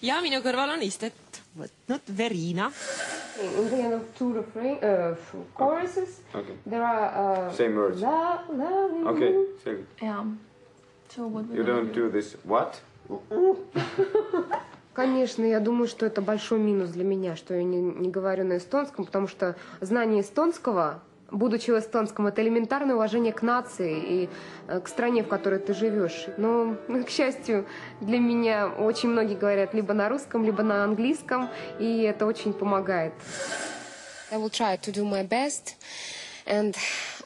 Ja minu kõrval on istet võtnud Verina. In the end of two choruses, there are same words. Okay, selge. Yeah. So what You don't do this what? Конечно, я думаю, что это большой минус для меня, что я не говорю на эстонском, потому что знание эстонского, будучи в эстонском, это элементарное уважение к нации и к стране, в которой ты живешь. Но, к счастью, для меня очень многие говорят либо на русском, либо на английском, и это очень помогает. I will try to do my best, and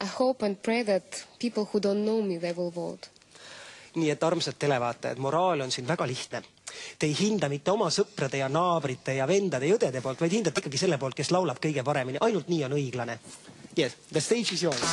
I hope and pray that people who don't know me, they will vote. Nii et armsad televaatajad, moraal on siin väga lihtne. Te ei hinda mitte oma sõprade ja naabrite ja vendade ja õdede poolt, vaid hindate ikkagi selle poolt, kes laulab kõige paremini. Ainult nii on õiglane. Yes, the stage is yours.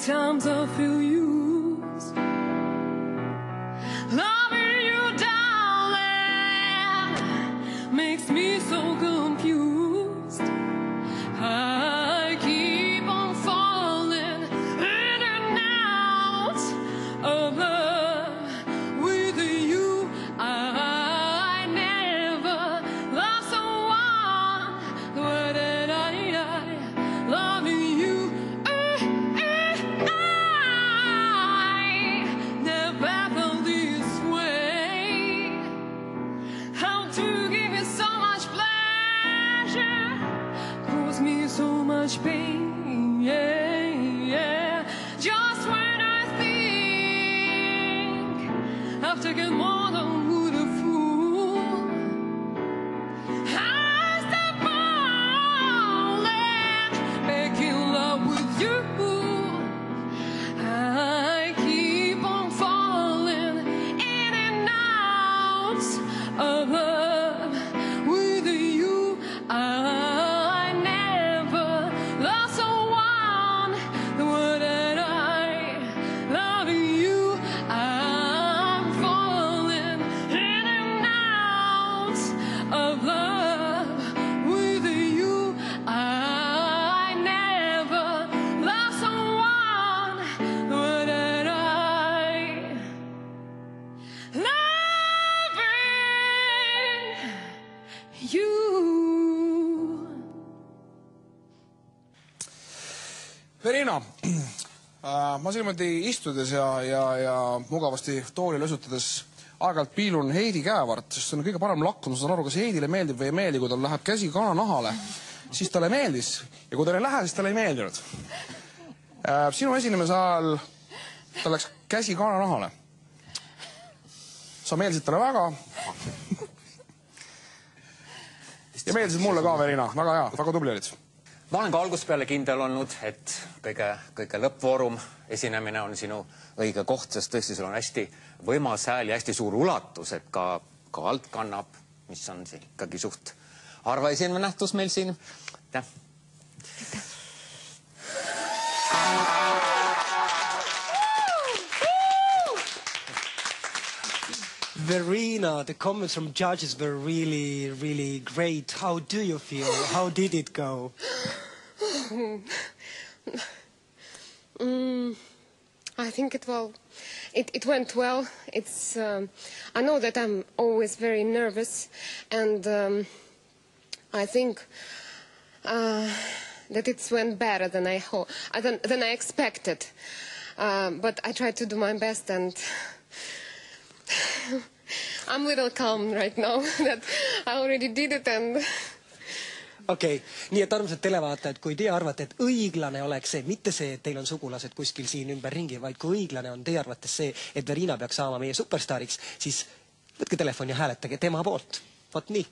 Times I feel used, loving you, darling, makes me so confused. I keep on falling in and out of love with you. I never loved someone the way that I loving you. So much pain, yeah, yeah. Just when I think I've taken more than would a fool, I step falling back in love with you. I keep on falling in and out of love with you. Verina, ma silmati istudes ja mugavasti tooli lösutades aeg-ajalt piilun Heidi käevart, sest see on kõige parem lakk, ma saan aru, kas Heidile meeldib või ei meeldi, kui tal läheb käsi kananahale, siis talle meeldis ja kui tal ei lähe, siis talle ei meeldinud. Sinu esinemise ajal tal läks käsi kananahale. Sa meeldisid talle väga ja meeldisid mulle ka, Verina, väga hea, väga tubli olid. Ma olen ka algusest peale kindel olnud, et kõige lõppvoorum esinemine on sinu õige koht, sest tõesti sul on hästi võimas hääl ja hästi suur ulatus, et ka alt kannab, mis on ikkagi suht harva esinev nähtus meil siin. Aitäh! Verina, the comments from judges were really, really great. How do you feel? How did it go? I think it went well. I know that I'm always very nervous, and I think that it went better than I expected. But I tried to do my best, and I'm a little calm right now that I already did it and... Okei, nii et armsad televaatajad, kui te arvate, et õiglane oleks see, mitte see, et teil on sugulased kuskil siin ümber ringi, vaid kui õiglane on teie arvates see, et Verina peaks saama meie superstaariks, siis võtke telefon ja hääletage tema poolt. Vot nii.